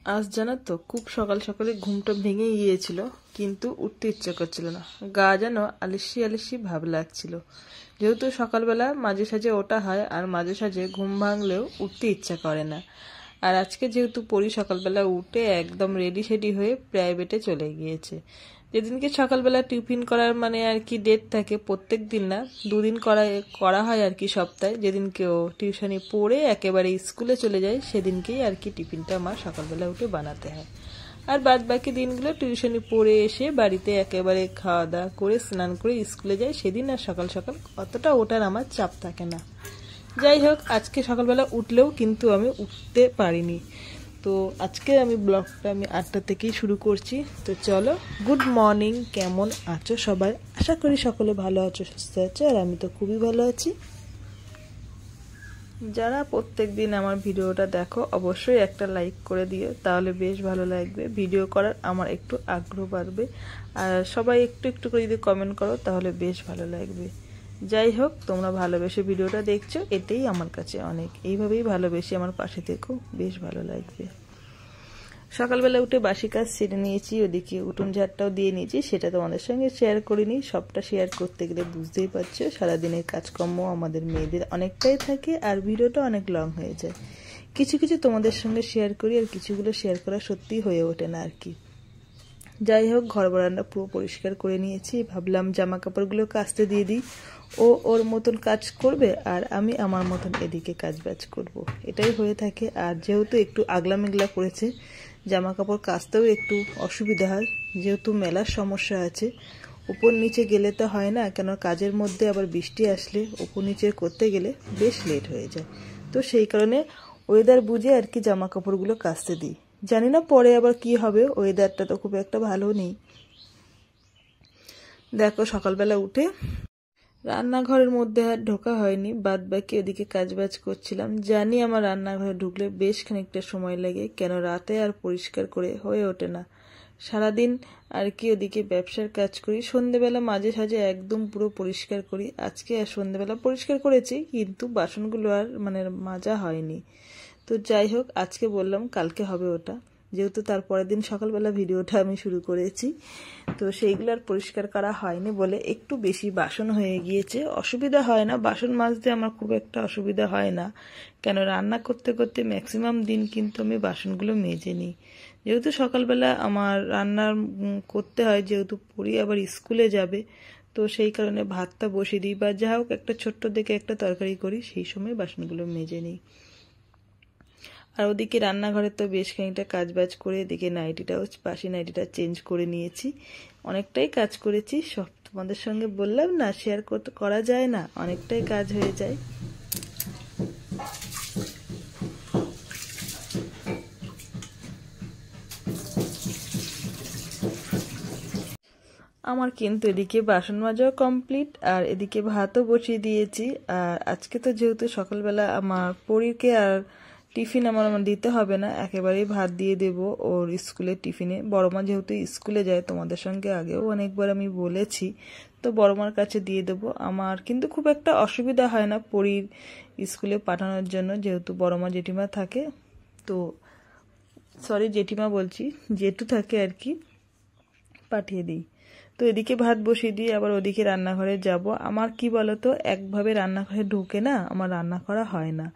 আজ জানো তো খুব সকাল সকালে ঘুমটা ভেঙে গিয়েছিল, কিন্তু উঠতে ইচ্ছে করছিল না। গা যেন আলিশি আলিশি ভাব লাগছিল। যেহেতু সকালবেলা মাঝে সাঝে ওঠা হয়, আর মাঝে সাঝে ঘুম ভাঙলেও উঠতে ইচ্ছা করে না। আর আজকে যেহেতু পরি সকালবেলা উঠে একদম রেডি সেডি হয়ে প্রাইভেটে চলে গিয়েছে। যেদিনকে সকালবেলা টিফিন করার মানে আর কি ডেট থাকে, প্রত্যেক দিন না, দুদিন করা হয় আর কি সপ্তাহে। যেদিনকে ও টিউশনি পড়ে একেবারে স্কুলে চলে যায় সেদিনকেই আর কি টিফিনটা আমার সকালবেলা উঠে বানাতে হয়। আর বাদ বাকি দিনগুলো টিউশনি পড়ে এসে বাড়িতে একেবারে খাওয়া দাওয়া করে স্নান করে স্কুলে যায়, সেদিন আর সকাল সকাল অতটা ওঠার আমার চাপ থাকে না। যাই হোক, আজকে সকালবেলা উঠলেও কিন্তু আমি উঠতে পারিনি। তো আজকে আমি ব্লগটা 8টা থেকেই শুরু করছি। তো চলো, গুড মর্নিং, কেমন আছো সবাই? আশা করি সকলে ভালো আছো, সুস্থ আছো, আর আমি তো খুবই ভালো আছি। যারা প্রত্যেক দিন আমার ভিডিওটা দেখো অবশ্যই একটা লাইক করে দিও, তাহলে বেশ ভালো লাগবে। ভিডিও করার আমার একটু আগ্রহ বাড়বে। আর সবাই একটু একটু করে যদি কমেন্ট করো তাহলে বেশ ভালো লাগবে। যাই হোক, তোমরা ভালোবেসে ভিডিওটা দেখছো, এটাই আমার কাছে অনেক। এইভাবেই ভালোবেসে আমার পাশে থেকো, বেশ ভালো লাগবে। সকালবেলা উঠে বাসি কাজ সেরে নিয়েছি, ওদিকে উঠোন ঝাড়টাও দিয়ে নিয়েছি। সেটা তোমাদের সঙ্গে শেয়ার করিনি, সবটা শেয়ার করতে গেলে বুঝতেই পারছো সারাদিনের কাজকর্ম আমাদের মেয়েদের অনেকটাই থাকে, আর ভিডিওটা অনেক লং হয়ে যায়। কিছু কিছু তোমাদের সঙ্গে শেয়ার করি, আর কিছুগুলো শেয়ার করা সত্যিই হয়ে ওঠে না আর কি। যাই হোক, ঘর বারান্দা পুরো পরিষ্কার করে নিয়েছি। ভাবলাম জামা কাপড়গুলো কাচতে দিয়ে দিই, ও ওর মতন কাজ করবে আর আমি আমার মতন এদিকে কাজ বাজ করব। এটাই হয়ে থাকে। আর যেহেতু একটু আগলা মেঘলা করেছে, জামা কাপড় কাচতেও একটু অসুবিধা হয়, যেহেতু মেলার সমস্যা আছে। উপর নিচে গেলে তো হয় না, কেন কাজের মধ্যে আবার বৃষ্টি আসলে উপর নিচে করতে গেলে বেশ লেট হয়ে যায়। তো সেই কারণে ওয়েদার বুঝে আর কি জামা কাপড়গুলো কাচতে দিই। জানি না পরে আবার কি হবে, ওয়েদারটা তো খুব একটা ভালো নেই। দেখো, সকালবেলা উঠে রান্নাঘরের মধ্যে আর ঢোকা হয়নি, বাদ বাকি ওদিকে কাজবাজ করছিলাম। জানি আমার রান্নাঘরে ঢুকলে বেশ খানিকটা সময় লাগে, কেন রাতে আর পরিষ্কার করে হয়ে ওঠে না। সারাদিন আর কি ওদিকে ব্যবসার কাজ করি, সন্ধেবেলা মাঝে সাঝে একদম পুরো পরিষ্কার করি। আজকে আর সন্ধেবেলা পরিষ্কার করেছি, কিন্তু বাসনগুলো আর মানে মাজা হয়নি। তো যাই হোক, আজকে বললাম কালকে হবে ওটা, যেহেতু তারপরের দিন সকালবেলা ভিডিওটা আমি শুরু করেছি। তো সেইগুলো আর পরিষ্কার করা হয়নি বলে একটু বেশি বাসন হয়ে গিয়েছে। অসুবিধা হয় না, বাসন মাজতে আমার খুব একটা অসুবিধা হয় না, কেন রান্না করতে করতে ম্যাক্সিমাম দিন কিন্তু আমি বাসনগুলো মেজে নিই। যেহেতু সকালবেলা আমার রান্নার করতে হয়, যেহেতু পড়ি আবার স্কুলে যাবে, তো সেই কারণে ভাতটা বসিয়ে দিই, বা যা হোক একটা ছোট্ট দেখে একটা তরকারি করি, সেই সময় বাসনগুলো মেজে নিই। আর ওদিকে রান্নাঘরে তো বেশ খানিকটা কাজ বাজ করে এদিকে নাইটিটাও, বাসি নাইটিটা চেঞ্জ করে নিয়েছি। অনেকটাই কাজ করেছি, সব তোমাদের সঙ্গে বললাম না, শেয়ার করা যায় না, অনেকটাই কাজ হয়ে যায়। আমার কিন্তু এদিকে বাসন মাজাও কমপ্লিট, আর এদিকে ভাতও বসিয়ে দিয়েছি। আর আজকে তো যেহেতু সকালবেলা আমার পরীকে আর টিফিন আমার দিতে হবে না, একেবারেই ভাত দিয়ে দেব ওর স্কুলের টিফিনে। বড় মা যেহেতু স্কুলে যায়, তোমাদের সঙ্গে আগেও অনেকবার আমি বলেছি, তো বড় মার কাছে দিয়ে দেবো। আমার কিন্তু খুব একটা অসুবিধা হয় না পরীর স্কুলে পাঠানোর জন্য, যেহেতু বড় মা জেঠিমা থাকে, তো সরি জেঠিমা বলছি, জেঠু থাকে আর কি, পাঠিয়ে দিই। তো এদিকে ভাত বসিয়ে দিয়ে আবার ওদিকে রান্নাঘরে যাব। আমার কি বলতো, একভাবে রান্নাঘরে ঢুকে না আমার রান্না করা হয় না।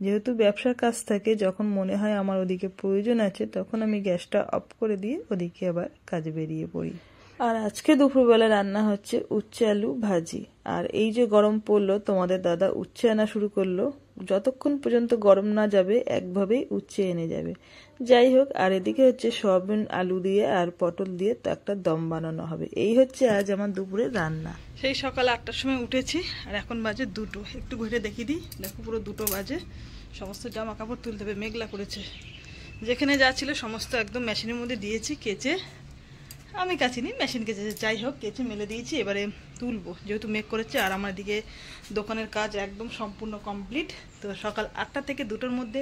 যেহেতু ব্যবসার কাজ থাকে, যখন মনে হয় আমার ওদিকে প্রয়োজন আছে, তখন আমি গ্যাসটা অফ করে দিয়ে ওদিকে আবার কাজে বেরিয়ে পড়ি। আর আজকে দুপুরবেলা রান্না হচ্ছে উচ্ছে আলু ভাজি। আর এই যে গরম পড়লো, তোমাদের দাদা উচ্ছে আনা শুরু করলো। যতক্ষণ পর্যন্ত গরম না যাবে একভাবেই উচ্ছে এনে যাবে। যাই হোক, আর এদিকে হচ্ছে সয়াবিন আলু দিয়ে আর পটল দিয়ে তো একটা দম বানানো হবে। এই হচ্ছে আজ আমার দুপুরের রান্না। সেই সকাল 8টার সময় উঠেছি, আর এখন বাজে 2টো। একটু ঘুরে দেখিয়ে দিই, দেখো পুরো 2টো বাজে। সমস্ত জামা কাপড় তুলতে হবে, মেঘলা করেছে। যেখানে যা ছিল সমস্ত একদম মেশিনের মধ্যে দিয়েছি কেচে। আমি কাচিনি, মেশিন কেচেছে। যাই হোক, কেচে মেলে দিয়েছি, এবারে তুলবো, যেহেতু মেঘ করেছে। আর আমার দিকে দোকানের কাজ একদম সম্পূর্ণ কমপ্লিট। তো সকাল 8টা থেকে 2টোর মধ্যে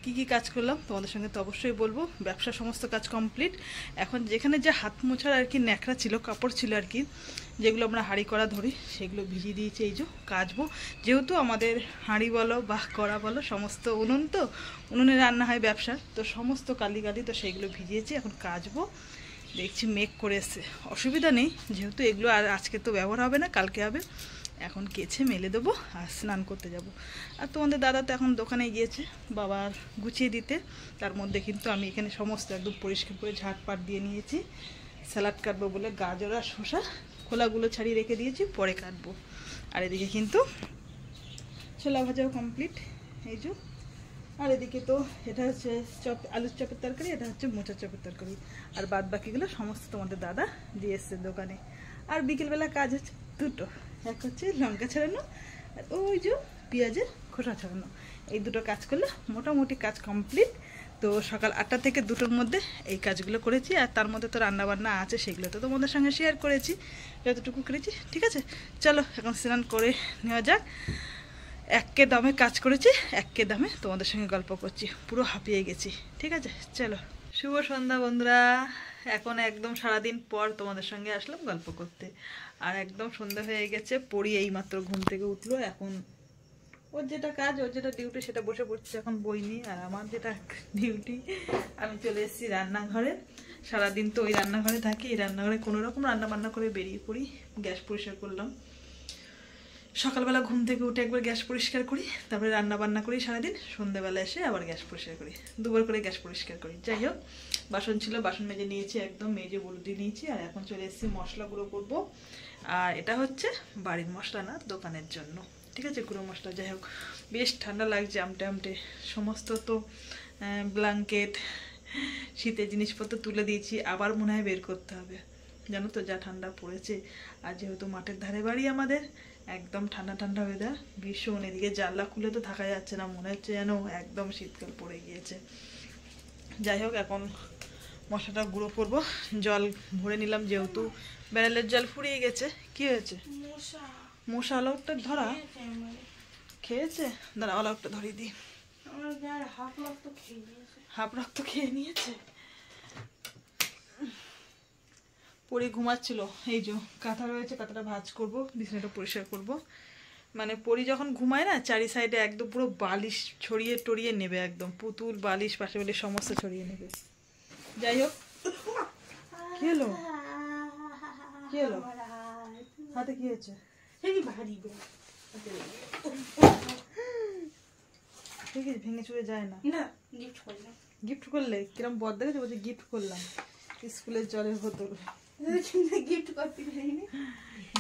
কি কি কাজ করলাম তোমাদের সঙ্গে তো অবশ্যই বলবো। ব্যবসার সমস্ত কাজ কমপ্লিট। এখন যেখানে যে হাত মোছার আর কি ন্যাকড়া ছিল, কাপড় ছিল আর কি, যেগুলো আমরা হাঁড়ি কড়া ধরি, সেগুলো ভিজিয়ে দিয়েছি। এই যে কাচবো, যেহেতু আমাদের হাঁড়ি বলো বা কড়া বলো সমস্ত উনুন, তো উনুনে রান্না হয় ব্যবসা, তো সমস্ত কালি তো সেইগুলো ভিজিয়েছি। এখন কাচবো। দেখছি মেঘ করে এসছে, অসুবিধা নেই, যেহেতু এগুলো আর আজকে তো ব্যবহার হবে না, কালকে হবে। এখন কেচে মেলে দেবো আর স্নান করতে যাব। আর তোমাদের দাদা তো এখন দোকানে গিয়েছে বাবার গুছিয়ে দিতে। তার মধ্যে কিন্তু আমি এখানে সমস্ত একদম পরিষ্কার করে ঝাঁটপাট দিয়ে নিয়েছি। স্যালাড কাটবো বলে গাজর আর শসা খোলাগুলো ছাড়িয়ে রেখে দিয়েছি, পরে কাটবো। আর এদিকে কিন্তু ছোলা ভাজাও কমপ্লিট, এই যে। আর এদিকে তো এটা হচ্ছে আলুর চপের তরকারি, এটা হচ্ছে মোচার চপের তরকারি। আর বাদ বাকিগুলো সমস্ত তোমাদের দাদা দিয়ে এসছে দোকানে। আর বিকেলবেলা কাজ হচ্ছে দুটো, এক হচ্ছে লঙ্কা ছাড়ানো আর ওই যে পেঁয়াজের খোসা ছাড়ানো। এই দুটো কাজ করলে মোটামুটি কাজ কমপ্লিট। তো সকাল 8টা থেকে 2টোর মধ্যে এই কাজগুলো করেছি। আর তার মধ্যে তো রান্নাবান্না আছে, সেগুলো তো তোমাদের সঙ্গে শেয়ার করেছি যতটুকু করেছি। ঠিক আছে, চলো এখন স্নান করে নেওয়া যাক। একে দামে কাজ করেছি, একে দামে তোমাদের সঙ্গে গল্প করছি, পুরো হাঁপিয়ে গেছি। ঠিক আছে, চলো। শুভ সন্ধ্যা বন্ধুরা। এখন একদম সারাদিন পর তোমাদের সঙ্গে আসলাম গল্প করতে। আর একদম সন্ধ্যা হয়ে গেছে, পড়ি এইমাত্র ঘুম থেকে উঠলো। এখন ওর যেটা কাজ, ওর যেটা ডিউটি, সেটা বসে পড়ছে এখন বই নিয়ে। আর আমার যেটা ডিউটি, আমি চলে এসেছি রান্নাঘরে। সারাদিন তো ওই রান্নাঘরে থাকি, এই রান্নাঘরে কোনো রকম রান্না বান্না করে বেরিয়ে পড়ি। গ্যাস পরিষ্কার করলাম, সকালবেলা ঘুম থেকে উঠে একবার গ্যাস পরিষ্কার করি, তারপরে রান্না বান্না করি সারাদিন। সন্ধ্যেবেলা এসে আবার গ্যাস পরিষ্কার করি, দুবার করে গ্যাস পরিষ্কার করি। যাই হোক, বাসন ছিল, বাসন মেজে নিয়েছি, একদম মেজে বলদি নিয়েছি। আর এখন চলে এসেছি মশলা গুঁড়ো করবো। আর এটা হচ্ছে বাড়ির মশলা না, দোকানের জন্য। ঠিক আছে, গুঁড়ো মশলা। যাই হোক, বেশ ঠান্ডা লাগছে, আমটে আমটে। সমস্ত তো ব্ল্যাঙ্কেট, শীতের জিনিসপত্র তুলে দিয়েছি, আবার মনে হয় বের করতে হবে। জানো তো যা ঠান্ডা পড়েছে। আর যেহেতু মাঠের ধারে বাড়ি আমাদের, একদম ঠান্ডা ঠান্ডা ওয়েদার, ভীষণ। এদিকে জানলা খুলে তো থাকা যাচ্ছে না, মনে হচ্ছে যেন একদম শীতকাল পড়ে গিয়েছে। যাই হোক, এখন মশলাটা গুঁড়ো করবো। জল ভরে নিলাম, যেহেতু ব্যারেলের জল ফুরিয়ে গেছে। কি হয়েছে? মশা আলাউটটা ধরা খেয়েছে। দাঁড়া, আলাউটটা ধরিয়ে দিই। হাফ রক্ত খেয়ে নিয়েছে। পরি ঘুমাচ্ছিল। এই যে কাঁথা রয়েছে, কাঁথাটা ভাঁজ করবো, বিছানাটা পরিষ্কার করব। মানে পরি যখন ঘুমায় না, চারি সাইডে একদম পুরো বালিশ ছড়িয়ে টড়িয়ে নেবে, একদম পুতুল বালিশ পাশে বালিশ সমস্ত ছড়িয়ে নেবে। যাই হোক, কি হলো? কি হলো হাতে? কি হয়েছে? ঠিক আছে, ভেঙে চুরে যায় না। গিফট করলে কিরম বদ দেখেছে, বলছে গিফট করলাম স্কুলের জলের বোতল।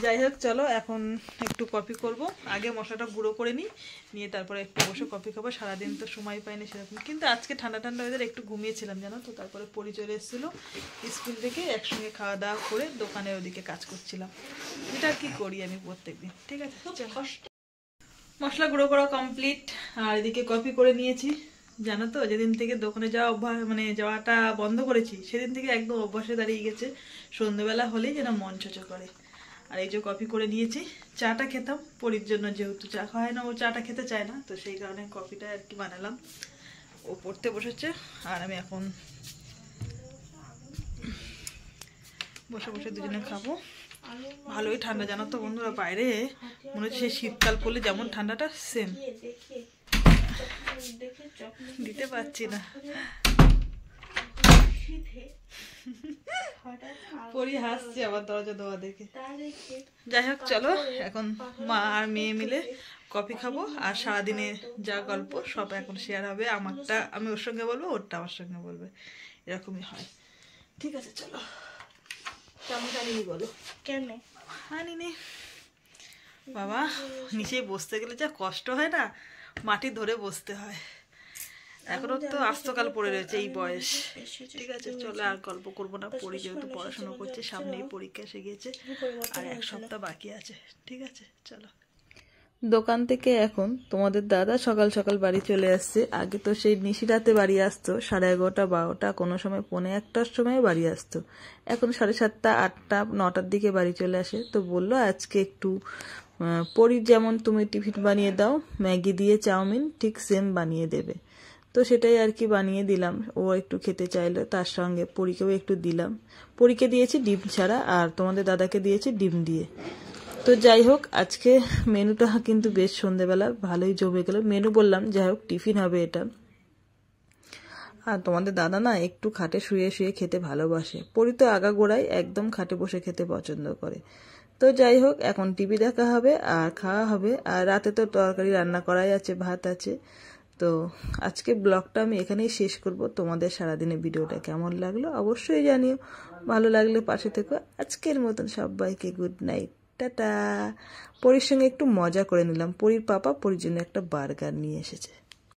যাই হোক, চলো এখন একটু কফি করব। আগে মশলাটা গুঁড়ো করে নিয়ে তারপরে একটু বসে কফি খাবো। সারাদিন তো সময় পাইনি সেরকম, কিন্তু আজকে ঠান্ডা ঠান্ডা ওয়েদার, একটু ঘুমিয়েছিলাম জানো তো। তারপরে পরি চলে এসেছিলো স্কুল থেকে, একসঙ্গে খাওয়া দাওয়া করে দোকানের ওদিকে কাজ করছিলাম। এটা কি করি আমি প্রত্যেকদিন। ঠিক আছে, মশলা গুঁড়ো করা কমপ্লিট। আর এদিকে কফি করে নিয়েছি। জানো তো, যেদিন থেকে দোকানে যাওয়া যাওয়াটা বন্ধ করেছি, সেদিন থেকে একদম অভ্যাসে দাঁড়িয়ে গেছে। সন্ধ্যেবেলা হলেই যেন মন চোচো করে। আর এই যে কফি করে নিয়েছি। চাটা খেতাম পরির জন্য, যেহেতু চা খাওয়া হয় না, ও চাটা খেতে চায় না, তো সেই কারণে কফিটা আর কি বানালাম। ও পড়তে বসেছে, আর আমি এখন বসে বসে দুজনে খাবো। ভালোই ঠান্ডা জানো তো বন্ধুরা, বাইরে মনে হচ্ছে শীতকাল পড়লে যেমন ঠান্ডাটা, সেম। দিতে পারছি না, পরি হাসছে আবার দরজা দেওয়া দেখে। যাই হোক, চলো এখন মা আর মেয়ে মিলে কফি খাবো। আর সারাদিনে যা গল্প সব এখন শেয়ার হবে। আমারটা আমি ওর সঙ্গে বলবো, ওরটা আমার সঙ্গে বলবে, এরকমই হয়। ঠিক আছে, চলো। চামচ আনিনি বলো? কেন আনিনি বাবা? নিচে বসতে গেলে যা কষ্ট হয় না, মাটি ধরে বসতে হয়। এখনো তো আস্তকাল পড়ে রয়েছে এই বয়স। ঠিক আছে, চলো আর গল্প করবো না। পরি যেহেতু পড়াশোনা করছে, সামনেই পরীক্ষা এসে গিয়েছে, আর এক সপ্তাহ বাকি আছে। ঠিক আছে, চলো। দোকান থেকে এখন তোমাদের দাদা সকাল সকাল বাড়ি চলে আসছে। আগে তো সেই নিশিরাতে বাড়ি আসতো, 11:30 12টা, কোনো সময় 1:45টার সময় বাড়ি আসতো। এখন 7:30 8টা 9টার দিকে বাড়ি চলে আসে। তো বললো আজকে একটু পরি যেমন তুমি টিফিন বানিয়ে দাও, ম্যাগি দিয়ে চাউমিন ঠিক সেম বানিয়ে দেবে। তো সেটাই আর কি বানিয়ে দিলাম। ও একটু খেতে চাইলো, তার সঙ্গে পরীকেও একটু দিলাম। পরীকে দিয়েছি ডিম ছাড়া, আর তোমাদের দাদাকে দিয়েছি ডিম দিয়ে। তো যাই হোক, আজকে মেনুটা কিন্তু বেশ সন্ধেবেলা ভালোই জমে গেল। মেনু বললাম, যাই হোক টিফিন হবে এটা। আর তোমাদের দাদা না একটু খাটে শুয়ে শুয়ে খেতে ভালোবাসে। পরি তো আগাগোড়াই একদম খাটে বসে খেতে পছন্দ করে। তো যাই হোক, এখন টিভি দেখা হবে আর খাওয়া হবে। আর রাতে তো তরকারি রান্না করাই আছে, ভাত আছে। তো আজকে ব্লগটা আমি এখানেই শেষ করব। তোমাদের সারাদিনের ভিডিওটা কেমন লাগলো অবশ্যই জানিও। ভালো লাগলে পাশে থেকো। আজকের মতন সবাইকে গুড নাইট, টাটা। পরির সঙ্গে একটু মজা করে নিলাম। পরির পাপা পরির জন্য একটা বার্গার নিয়ে এসেছে।